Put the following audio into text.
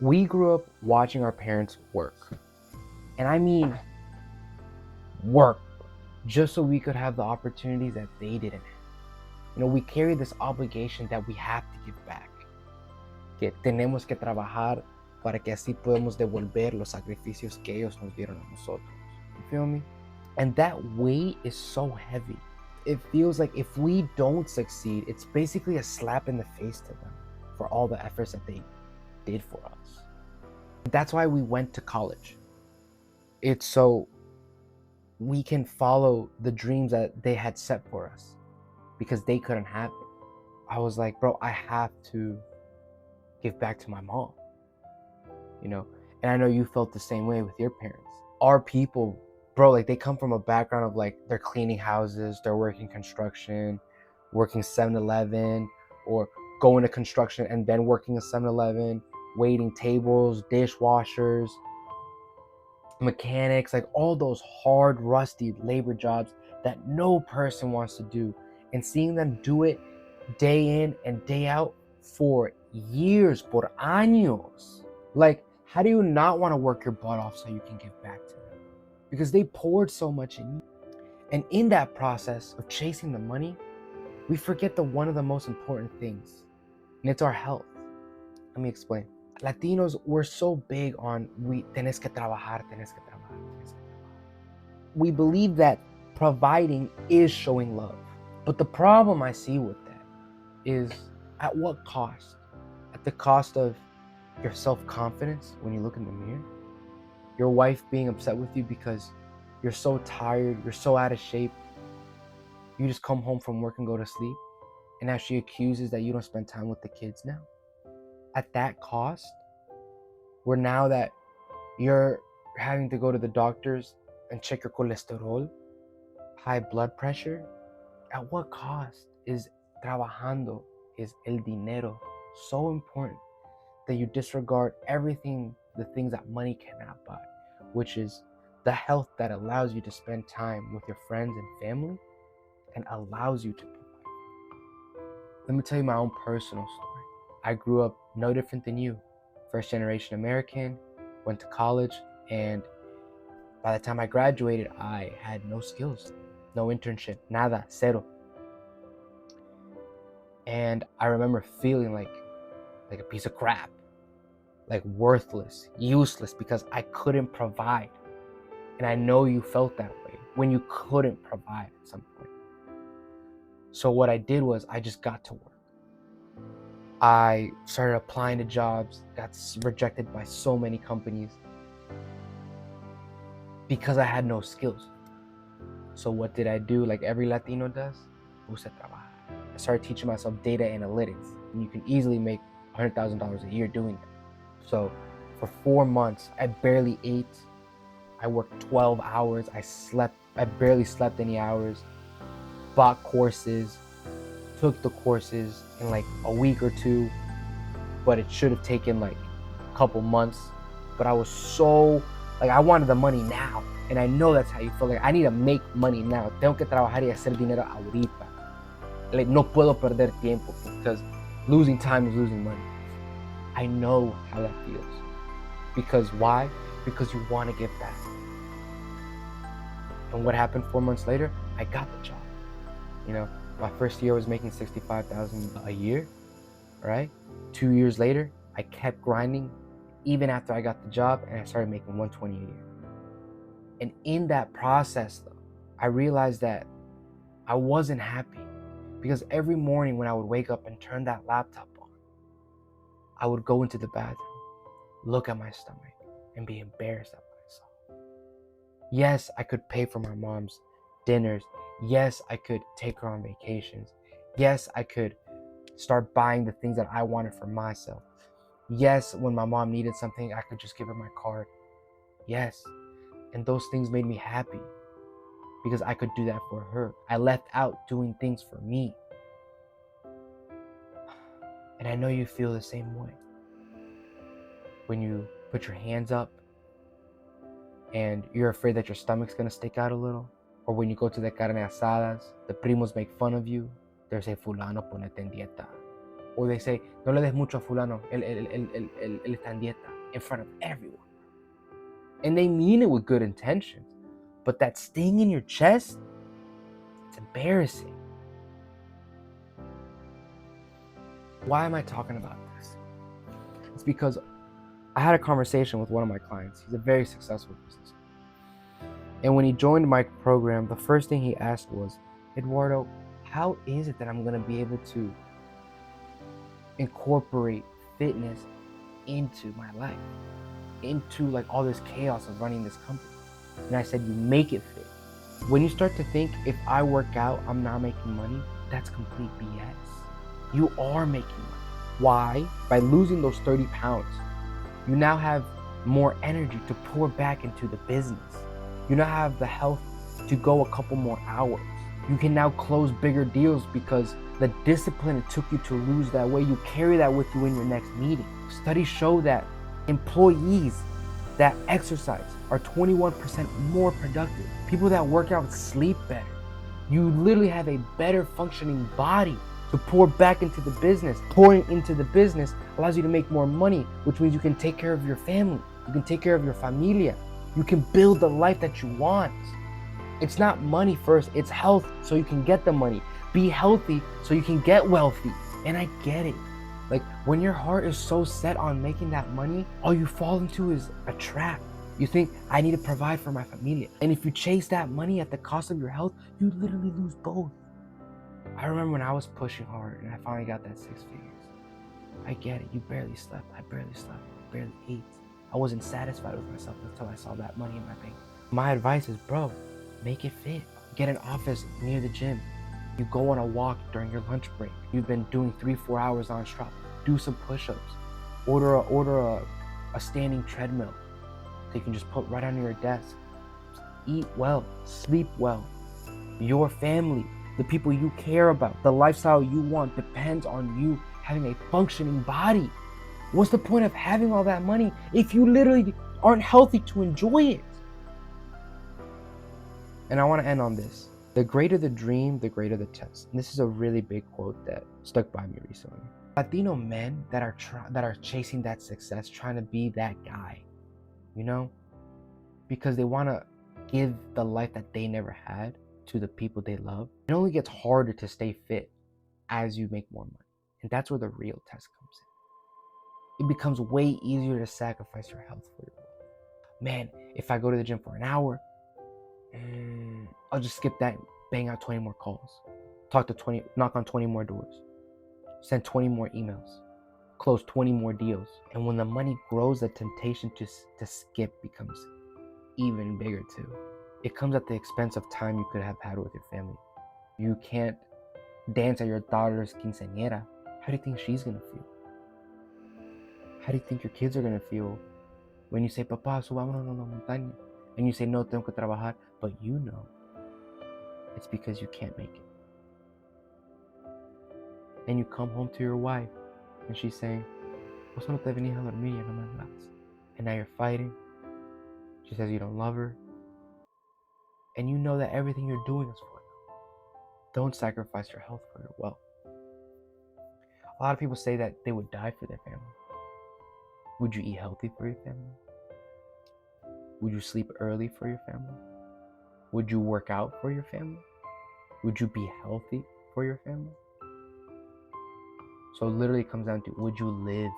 We grew up watching our parents work. And I mean work, just so we could have the opportunities that they didn't have. We carry this obligation that we have to give back. Que tenemos que trabajar para que así podemos devolver los sacrificios que ellos nos dieron a nosotros. You feel me? And that weight is so heavy. It feels like if we don't succeed, it's basically a slap in the face to them for all the efforts that they did for us. That's why we went to college. It's so we can follow the dreams that they had set for us because they couldn't have it. I was like, bro, I have to give back to my mom, and I know you felt the same way with your parents. Our people, bro, like they come from a background of like they're cleaning houses, they're working construction, working 7-Eleven, or going to construction and then working a 7-Eleven, waiting tables, dishwashers, mechanics, like all those hard, rusty labor jobs that no person wants to do. And seeing them do it day in and day out for years, por años. Like, how do you not want to work your butt off so you can give back to them? Because they poured so much in you. And in that process of chasing the money, we forget one of the most important things, and it's our health. Let me explain. Latinos, we're so big on tenés que trabajar, tenés que trabajar, tenés que trabajar. We believe that providing is showing love. But the problem I see with that is at what cost? At the cost of your self-confidence when you look in the mirror? Your wife being upset with you because you're so tired, you're so out of shape. You just come home from work and go to sleep. And now she accuses that you don't spend time with the kids now. At that cost, where now that you're having to go to the doctors and check your cholesterol, high blood pressure, at what cost is trabajando, is el dinero so important that you disregard everything, the things that money cannot buy, which is the health that allows you to spend time with your friends and family and allows you to provide. Let me tell you my own personal story. I grew up no different than you. First generation American, went to college, and by the time I graduated, I had no skills, no internship, nada, cero. And I remember feeling like a piece of crap, like worthless, useless, because I couldn't provide. And I know you felt that way when you couldn't provide at some point. So what I did was I just got to work. I started applying to jobs, got rejected by so many companies because I had no skills. So what did I do like every Latino does? Puse a trabajar. I started teaching myself data analytics, and you can easily make $100,000 a year doing that. So for 4 months, I barely ate. I worked 12 hours. I barely slept any hours. Bought courses, took the courses in like a week or two, but it should have taken like a couple months. But I was so, like, I wanted the money now. And I know that's how you feel. Like, I need to make money now. Tengo que trabajar y hacer dinero ahorita. Like, no puedo perder tiempo because losing time is losing money. I know how that feels. Because why? Because you want to give back. And what happened 4 months later? I got the job. My first year I was making $65,000 a year, right? 2 years later, I kept grinding even after I got the job, and I started making $120 a year. And in that process, though, I realized that I wasn't happy because every morning when I would wake up and turn that laptop on, I would go into the bathroom, look at my stomach, and be embarrassed at what I saw. Yes, I could pay for my mom's dinners. Yes, I could take her on vacations. Yes, I could start buying the things that I wanted for myself. Yes, when my mom needed something, I could just give her my card. Yes, and those things made me happy because I could do that for her. I left out doing things for me. And I know you feel the same way. When you put your hands up and you're afraid that your stomach's gonna stick out a little, or when you go to the carne asadas, the primos make fun of you. They say, fulano ponete en dieta. Or they say, no le des mucho a fulano, él está en dieta, in front of everyone. And they mean it with good intentions. But that sting in your chest, it's embarrassing. Why am I talking about this? It's because I had a conversation with one of my clients. He's a very successful businessman. And when he joined my program, the first thing he asked was, Eduardo, how is it that I'm going to be able to incorporate fitness into my life, into like all this chaos of running this company? And I said, you make it fit. When you start to think, if I work out, I'm not making money, that's complete BS. You are making money. Why? By losing those 30 pounds, you now have more energy to pour back into the business. You now have the health to go a couple more hours. You can now close bigger deals because the discipline it took you to lose that weight, you carry that with you in your next meeting. Studies show that employees that exercise are 21% more productive. People that work out sleep better. You literally have a better functioning body to pour back into the business. Pouring into the business allows you to make more money, which means you can take care of your family. You can take care of your familia. You can build the life that you want. It's not money first, it's health so you can get the money. Be healthy so you can get wealthy. And I get it. Like when your heart is so set on making that money, all you fall into is a trap. You think, I need to provide for my familia. And if you chase that money at the cost of your health, you literally lose both. I remember when I was pushing hard and I finally got that 6 figures. I get it, you barely slept, I barely slept, I barely ate. I wasn't satisfied with myself until I saw that money in my bank. My advice is, bro, make it fit. Get an office near the gym. You go on a walk during your lunch break. You've been doing 3-4 hours on strap. Do some push-ups. Order a standing treadmill that you can just put right under your desk. Eat well, sleep well. Your family, the people you care about, the lifestyle you want depends on you having a functioning body. What's the point of having all that money if you literally aren't healthy to enjoy it? And I want to end on this. The greater the dream, the greater the test. And this is a really big quote that stuck by me recently. Latino men that are chasing that success, trying to be that guy, you know, because they want to give the life that they never had to the people they love. It only gets harder to stay fit as you make more money. And that's where the real test comes in. It becomes way easier to sacrifice your health for your wealth. Man, if I go to the gym for an hour, I'll just skip that, bang out 20 more calls, knock on 20 more doors, send 20 more emails, close 20 more deals. And when the money grows, the temptation to skip becomes even bigger too. It comes at the expense of time you could have had with your family. You can't dance at your daughter's quinceañera. How do you think she's gonna feel? How do you think your kids are gonna feel when you say, Papá, subámonos a la montaña? And you say, no, tengo que trabajar, but you know it's because you can't make it. And you come home to your wife and she's saying, vos no te venís a dormir, ya no me hablas. And now you're fighting. She says you don't love her. And you know that everything you're doing is for them. Don't sacrifice your health for your wealth. A lot of people say that they would die for their family. Would you eat healthy for your family? Would you sleep early for your family? Would you work out for your family? Would you be healthy for your family? So literally it comes down to, would you live